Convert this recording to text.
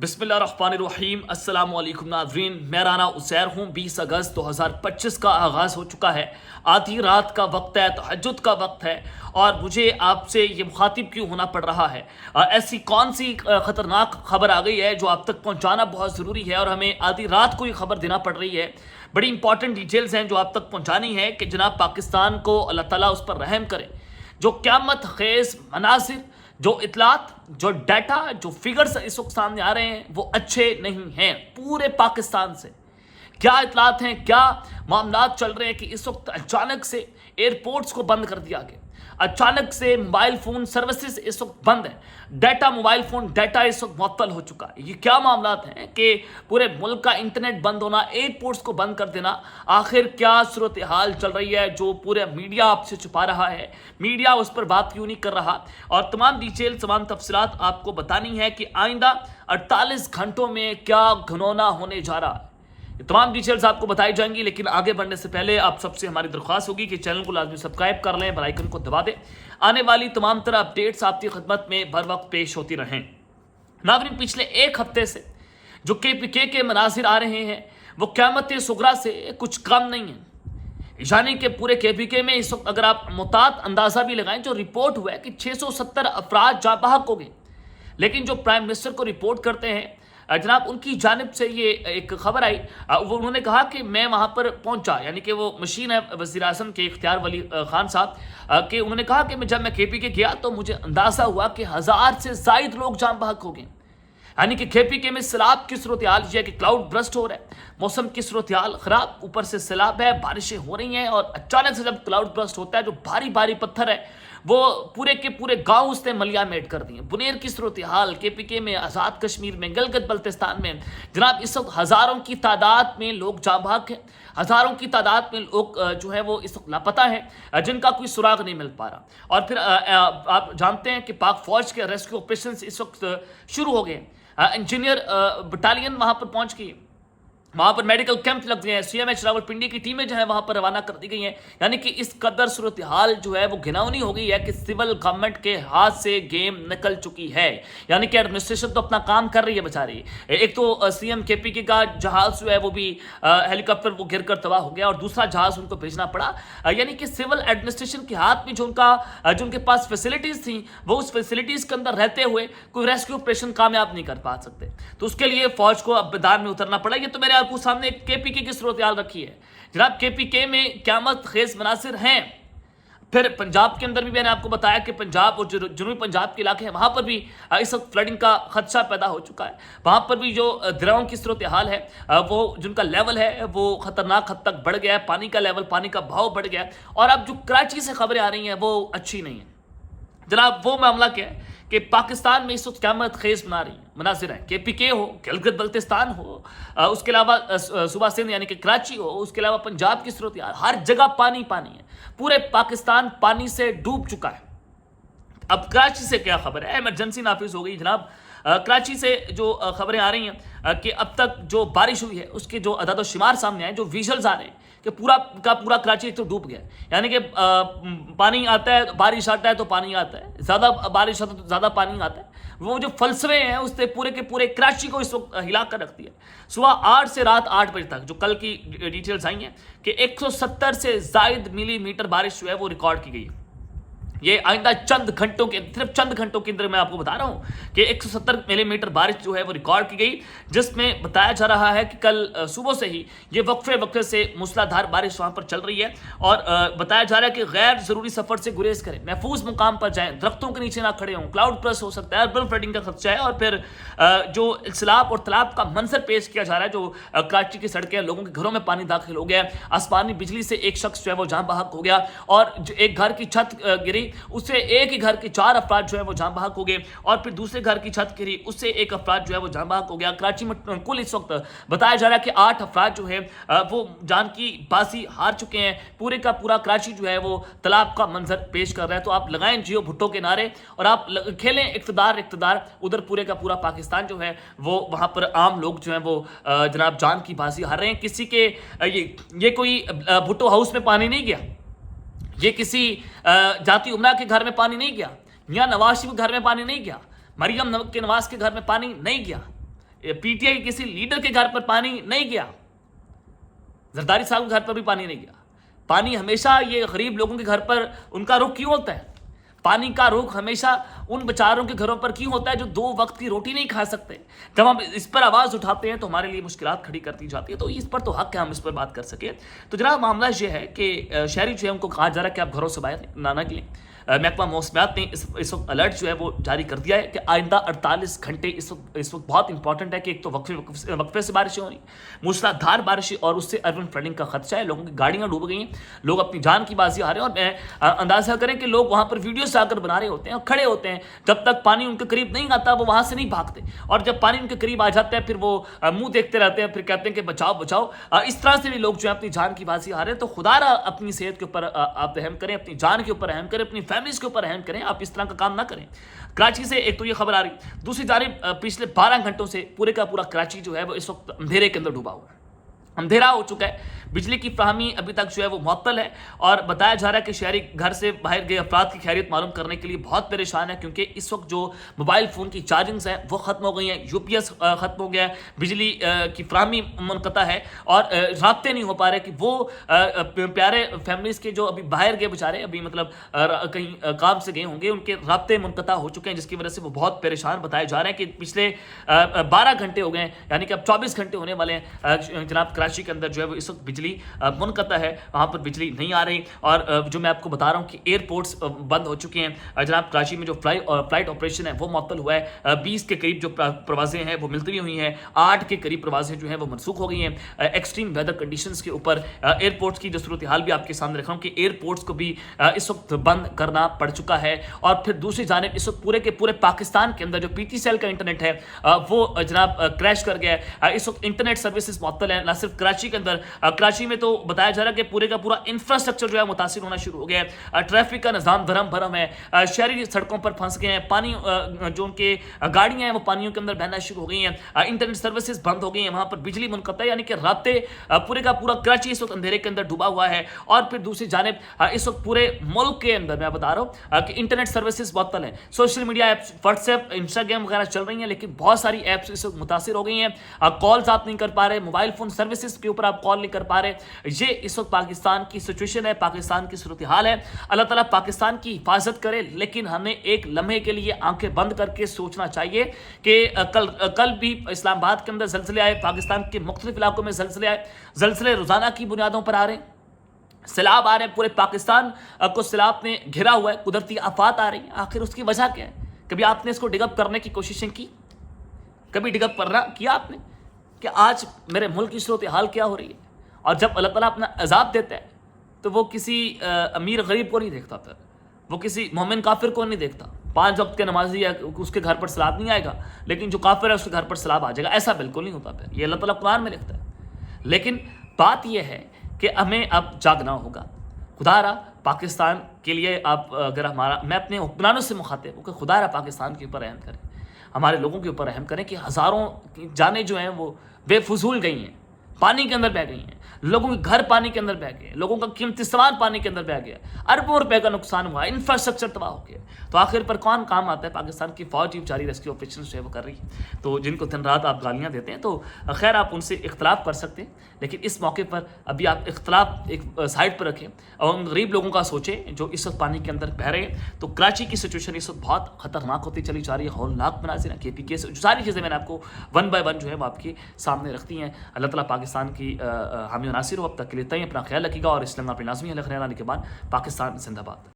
बिस्मिल्लाहिर्रहमानिर्रहीम। अस्सलाम वालेकुम नाज़रीन, मैं राना उसैर हूँ। 20 अगस्त 2025 का आगाज़ हो चुका है। आधी रात का वक्त है, तहज्जुद का वक्त है और मुझे आपसे ये मुखातिब क्यों होना पड़ रहा है। ऐसी कौन सी ख़तरनाक खबर आ गई है जो आप तक पहुँचाना बहुत ज़रूरी है और हमें आधी रात को ये खबर देना पड़ रही है। बड़ी इंपॉर्टेंट डिटेल्स हैं जो आप तक पहुँचानी है कि जनाब पाकिस्तान को अल्लाह ताला उस पर रहम करे। जो क़यामत खेज़ मनासिर, जो इतलात, जो डाटा, जो फिगर्स इस वक्त सामने आ रहे हैं वो अच्छे नहीं हैं। पूरे पाकिस्तान से क्या इतलात हैं, क्या मामलात चल रहे हैं कि इस वक्त अचानक से एयरपोर्ट्स को बंद कर दिया गया, अचानक से मोबाइल फ़ोन सर्विसेज इस वक्त बंद है, डाटा, मोबाइल फ़ोन डाटा इस वक्त मुअत्तल हो चुका है। ये क्या मामलात हैं कि पूरे मुल्क का इंटरनेट बंद होना, एयरपोर्ट्स को बंद कर देना। आखिर क्या सूरत हाल चल रही है जो पूरे मीडिया आपसे छुपा रहा है, मीडिया उस पर बात क्यों नहीं कर रहा, और तमाम डिटेल, तमाम तफसीलात आपको बतानी है कि आइंदा 48 घंटों में क्या घनौना होने जा रहा है। ये तमाम डिटेल्स आपको बताई जाएंगी, लेकिन आगे बढ़ने से पहले आप सबसे हमारी दरख्वास्त होगी कि चैनल को लाजमी सब्सक्राइब कर लें, बेल आइकन को दबा दें। आने वाली तमाम तरह अपडेट्स आपकी खिदमत में बर वक्त पेश होती रहें। नाज़रीन, पिछले एक हफ्ते से जो KPK के मनाजिर आ रहे हैं वो क़यामत सुगरा से कुछ कम नहीं है। यानी कि पूरे KPK में इस वक्त अगर आप मुतात अंदाज़ा भी लगाएं, जो रिपोर्ट हुआ है कि 670 अफराद जाँ बहक हो गए, लेकिन जो प्राइम मिनिस्टर को रिपोर्ट करते हैं जनाब, उनकी जानिब से ये एक खबर आई, वो उन्होंने कहा कि मैं वहाँ पर पहुँचा, यानी कि वो मशीन है वज़ीर आज़म के इख्तियार वली खान साहब कि उन्होंने कहा कि जब मैं KPK गया तो मुझे अंदाज़ा हुआ कि 1000 से ज़ायद लोग जाँ बहक हो गए। यानी कि KPK में सैलाब की सूरत हाल ये है कि क्लाउड ब्रस्ट हो रहा है, मौसम की सूरत हाल ख़राब, ऊपर से सैलाब है, बारिशें हो रही हैं, और अचानक से जब क्लाउड ब्रस्ट होता है जो भारी भारी पत्थर है वो पूरे के पूरे गांव उसने मलियामेट कर दिए। बुनेर की सूरत हाल KPK में, आज़ाद कश्मीर में, गलगत बल्तिस्तान में जनाब इस वक्त हज़ारों की तादाद में लोग जाँ बहक हैं, हज़ारों की तादाद में लोग जो है वो इस वक्त लापता हैं, जिनका कोई सुराग नहीं मिल पा रहा। और फिर आप जानते हैं कि पाक फ़ौज के रेस्क्यू ऑपरेशन इस वक्त शुरू हो गए। इंजीनियर बटालियन वहाँ पर पहुँच गई, वहाँ पर मेडिकल कैंप लग गए हैं, CMH रावलपिंडी की टीमें जो है वहाँ पर रवाना कर दी गई हैं। यानी कि इस कदर सूरत हाल जो है वो घिनौनी हो गई है कि सिविल गवर्नमेंट के हाथ से गेम निकल चुकी है। यानी कि एडमिनिस्ट्रेशन तो अपना काम कर रही है बेचारी। एक तो CM KPK का जहाज़ जो है वो भी हेलीकॉप्टर वो गिर कर तबाह हो गया और दूसरा जहाज़ उनको भेजना पड़ा। यानी कि सिविल एडमिनिस्ट्रेशन के हाथ में जो उनके पास फैसिलिटीज़ थी वो उस फैसिलिटीज़ के अंदर रहते हुए कोई रेस्क्यू ऑपरेशन कामयाब नहीं कर पा सकते, तो उसके लिए फ़ौज को अब मैदान में उतरना पड़ा। ये तो मेरे आपको सामने KPK की सूरत हाल रखी है जनाब। KPK में क़यामत खेज़ मनासिर हैं। फिर पंजाब के अंदर भी मैंने आपको बताया कि पंजाब और जनूबी पंजाब के इलाके हैं, वहाँ पर भी इस वक्त फ्लडिंग का खदशा पैदा हो चुका है। वहाँ पर भी जो दरियाओं की सूरत हाल है वो जिनका लेवल है वो ख़तरनाक हद तक बढ़ गया है, पानी का लेवल, पानी का बहाव बढ़ गया है। और अब जो कराची से खबरें आ रही हैं वो अच्छी नहीं है जनाब। वो मामला क्या है कि पाकिस्तान में इस वक्त क़यामत खेज़ मनासिर हैं। KPK हो, गिलगित बल्तिस्तान हो, उसके अलावा सूबा सिंध यानी कि कराची हो, उसके अलावा पंजाब की सूरत हाल, हर जगह पानी पानी है। पूरे पाकिस्तान पानी से डूब चुका है। अब कराची से क्या खबर है, इमरजेंसी नाफिज हो गई जनाब। कराची से जो खबरें आ रही हैं कि अब तक जो बारिश हुई है उसके जो अदाद शुमार सामने आए, जो विजुअल्स आ रहे हैं कि पूरा का पूरा कराची तो डूब गया। यानी कि पानी आता है, बारिश आता है तो पानी आता है, ज़्यादा बारिश आता है तो ज़्यादा पानी आता है। वो जो फलसफे हैं उसने पूरे के पूरे कराची को इस वक्त हिला कर रख दिया। सुबह 8 से रात 8 बजे तक जो कल की डिटेल्स आई हैं कि 170 से ज़ायद मिलीमीटर बारिश जो है वो रिकॉर्ड की गई है। ये आइंदा चंद घंटों के, सिर्फ चंद घंटों के अंदर मैं आपको बता रहा हूँ कि 170 मिलीमीटर बारिश जो है वो रिकॉर्ड की गई, जिसमें बताया जा रहा है कि कल सुबह से ही ये वक्फे से मूसलाधार बारिश वहाँ पर चल रही है। और बताया जा रहा है कि गैर ज़रूरी सफ़र से गुरेज करें, महफूज मुकाम पर जाएँ, दरख्तों के नीचे ना खड़े हों, क्लाउड ब्रस्ट हो सकता है, अर्बन फ्लडिंग का खदशा है। और फिर जो सैलाब और तालाब का मंजर पेश किया जा रहा है, जो कराची की सड़कें, लोगों के घरों में पानी दाखिल हो गया, आसमानी बिजली से एक शख्स जो है वो जाँ बहक हो गया, और एक घर की छत गिरी, उससे एक ही घर के 4 अफराद जो है वो जाँ बहक हो गए, और फिर दूसरे घर की छत गिरी, उससे एक अफराद जो है वो जाँ बहक हो गया। कराची में कुल इस वक्त बताया जा रहा है कि 8 अफराद जो है वो जान की बाजी हार चुके हैं। पूरे का पूरा कराची जो है वो तालाब का मंजर पेश कर रहा है। तो आप लगाएं जियो भुट्टो के नारे और आप खेलें इक़्तिदार, उधर पूरे का पूरा पाकिस्तान जो है वो वहाँ पर आम लोग जो हैं वो जनाब जान की बाजी हार रहे हैं। किसी के ये कोई भुट्टो हाउस में पानी नहीं गया, ये किसी जाती उमरा के घर में पानी नहीं गया, मियाँ नवाज शरीफ के घर में पानी नहीं गया, मरियम के नवाज के घर में पानी नहीं गया, PTI के किसी लीडर के घर पर पानी नहीं गया, जरदारी साहब के घर पर भी पानी नहीं गया। पानी हमेशा ये गरीब लोगों के घर पर उनका रुख क्यों होता है? पानी का रुख हमेशा उन बेचारों के घरों पर क्यों होता है जो 2 वक्त की रोटी नहीं खा सकते? जब हम इस पर आवाज़ उठाते हैं तो हमारे लिए मुश्किलात खड़ी कर दी जाती है। तो इस पर तो हक है हम इस पर बात कर सके। तो जनाब मामला ये है कि शहरी जो है उनको कहा जा रहा है कि आप घरों से बाहर ना निकलें। महकमा मौसमियात ने इस वक्त अलर्ट जो है वो जारी कर दिया है कि आइंदा 48 घंटे इस वक्त बहुत इंपॉर्टेंट है कि एक तो वक्फे से बारिशें हो रही, मूसलाधार बारिशें और उससे अर्बन फ्लडिंग का खदशा है। लोगों की गाड़ियां डूब गई हैं, लोग अपनी जान की बाजी हारे हैं। और अंदाजा करें कि लोग वहां पर वीडियो से आकर बना रहे होते हैं और खड़े होते हैं, जब तक पानी उनके करीब नहीं आता वो वहां से नहीं भागते, और जब पानी उनके करीब आ जाता है फिर वो मुंह देखते रहते हैं, फिर कहते हैं कि बचाओ बचाओ। इस तरह से भी लोग जो है अपनी जान की बाजी हारे हैं। तो खुदारा अपनी सेहत के ऊपर आप रहम करें, अपनी जान के ऊपर रहम करें, अपनी फैमिलीज के ऊपर रहम करें। आप इस तरह का काम ना करें। कराची से एक तो ये खबर आ रही, दूसरी जानिब पिछले 12 घंटों से पूरे का पूरा कराची जो है वो इस वक्त अंधेरे के अंदर डूबा हुआ है, अंधेरा हो चुका है। बिजली की फ्राहमी अभी तक जो है वो मुअत्तल है और बताया जा रहा है कि शहरी घर से बाहर गए अफराद की खैरियत मालूम करने के लिए बहुत परेशान है, क्योंकि इस वक्त जो मोबाइल फ़ोन की चार्जिंग्स हैं वो ख़त्म हो गई हैं, UPS ख़त्म हो गया है, बिजली की फ्राहमी मुनक़ता है और राब्ते नहीं हो पा रहे कि वो प्यारे फैमिलीज़ के जो अभी बाहर गए बेचारे, अभी मतलब कहीं काम से गए होंगे, उनके राब्ते मुनक़ता हो चुके हैं, जिसकी वजह से वो बहुत परेशान बताए जा रहे हैं कि पिछले 12 घंटे हो गए, यानी कि अब 24 घंटे होने वाले हैं जनाब। कराची के अंदर जो है वो इस वक्त बिजली मुनक़ता है, वहाँ पर बिजली नहीं आ रही। और जो मैं आपको बता रहा हूँ कि एयरपोर्ट्स बंद हो चुके हैं जनाब। कराची में जो फ्लाइट ऑपरेशन है वो मुअत्तल हुआ है। 20 के करीब जो प्रवासें हैं वो मुलतवी हुई हैं, 8 के करीब प्रवासें जो हैं वो मनसूख हो गई हैं। एक्सट्रीम वेदर कंडीशंस के ऊपर एयरपोर्ट्स की जो सूरत हाल भी आपके सामने रख रहा हूँ कि एयरपोर्ट्स को भी इस वक्त बंद करना पड़ चुका है। और फिर दूसरी जानिब इस वक्त पूरे के पूरे पाकिस्तान के अंदर जो PTCL का इंटरनेट है वो जनाब क्रैश कर गया है। इस वक्त इंटरनेट सर्विसेज मुअत्तल है, ना सिर्फ कराची के अंदर, कराची में तो बताया जा रहा है कि पूरे का पूरा इंफ्रास्ट्रक्चर जो है मुतासिर होना शुरू हो गया है। ट्रैफिक का निज़ाम धर्म भरम है, शहरी सड़कों पर फंस गए हैं, पानी जो उनके गाड़ियां हैं वो पानियों के अंदर बहना शुरू हो गई हैं, इंटरनेट सर्विसेज बंद हो गई हैं, वहां पर बिजली मुनक़ता, यानी कि राब्ते पूरे का पूरा कराची इस वक्त अंधेरे के अंदर डूबा हुआ है। और फिर दूसरी जानिब इस वक्त पूरे मुल्क के अंदर मैं बता रहा हूँ कि इंटरनेट सर्विसेज मुअत्तल है। Social media apps, WhatsApp, Instagram वगैरह चल रही हैं, लेकिन बहुत सारी ऐप्स इस वक्त मुतासिर हो गई हैं। कॉल्स आप नहीं कर पा रहे, मोबाइल फोन सर्विसेज के ऊपर आप कॉल नहीं कर पा रहे। ये इस वक्त पाकिस्तान की सिचुएशन है, पाकिस्तान की सूरत हाल है। अल्लाह ताला पाकिस्तान की हिफाजत करे, लेकिन हमें एक लम्हे के लिए आंखें बंद करके सोचना चाहिए कि कल भी इस्लामाबाद के अंदर ज़लज़ले आए, पाकिस्तान के मुख्तलिफ इलाकों में ज़लज़ले आए, ज़लज़ले रोज़ाना की बुनियादों पर आ रहे हैं, सैलाब आ रहे हैं, पूरे पाकिस्तान को सैलाब ने घिरा हुआ है, कुदरती आफात आ रही हैं। आखिर उसकी वजह क्या है? कभी आपने इसको डिगअप करने की कोशिशें की? कभी डिगअप करना किया आपने कि आज मेरे मुल्क की सूरत हाल क्या हो रही है? और जब अल्लाह ताला अपना अजाब देता है तो वो किसी अमीर गरीब को नहीं देखता, फिर वो किसी मोमिन काफिर को नहीं देखता। 5 वक्त के नमाजी है उसके घर पर सैलाब नहीं आएगा, लेकिन जो काफिर है उसके घर पर सैलाब आ जाएगा, ऐसा बिल्कुल नहीं होता। फिर ये अल्लाह ताला कुरान में लिखता है। लेकिन बात यह है कि हमें अब जागना होगा। खुदारा पाकिस्तान के लिए आप अगर मैं अपने हुक्मरानों से मुखातिब हूँ कि खुदारा पाकिस्तान के ऊपर रहम करें, हमारे लोगों के ऊपर रहम करें कि हज़ारों की जानें जो हैं वो बेफजूल गई हैं, पानी के अंदर बह गई हैं, लोगों के घर पानी के अंदर बह गए, लोगों का कीमती सामान पानी के अंदर बह गया, अरबों रुपए का नुकसान हुआ, इंफ्रास्ट्रक्चर तबाह हो गया। तो आखिर पर कौन काम आता है? पाकिस्तान की फौज बेचारी रेस्क्यू ऑपरेशन जो है वो कर रही है। तो जिनको दिन रात आप गालियाँ देते हैं तो खैर आप उनसे इख्तलाफ कर सकते हैं, लेकिन इस मौके पर अभी आप इख्तलाफ एक साइड पर रखें और उन गरीब लोगों का सोचें जो इस वक्त पानी के अंदर बह रहे हैं। तो कराची की सिचुएशन इस वक्त बहुत खतरनाक होती चली जा रही है, हौलनाक मनाज़िर हैं, KPK से जो सारी चीज़ें मैंने आपको 1 बाय 1 जो है वो आपके सामने रखती हैं। अल्लाह ताला पाकिस्तान की हामी नासिर हो। अब तक के लिए तय अपना ख्याल रखिएगा और इस लम्हा अपनी लाजमी है। के बाद पाकिस्तान जिंदाबाद।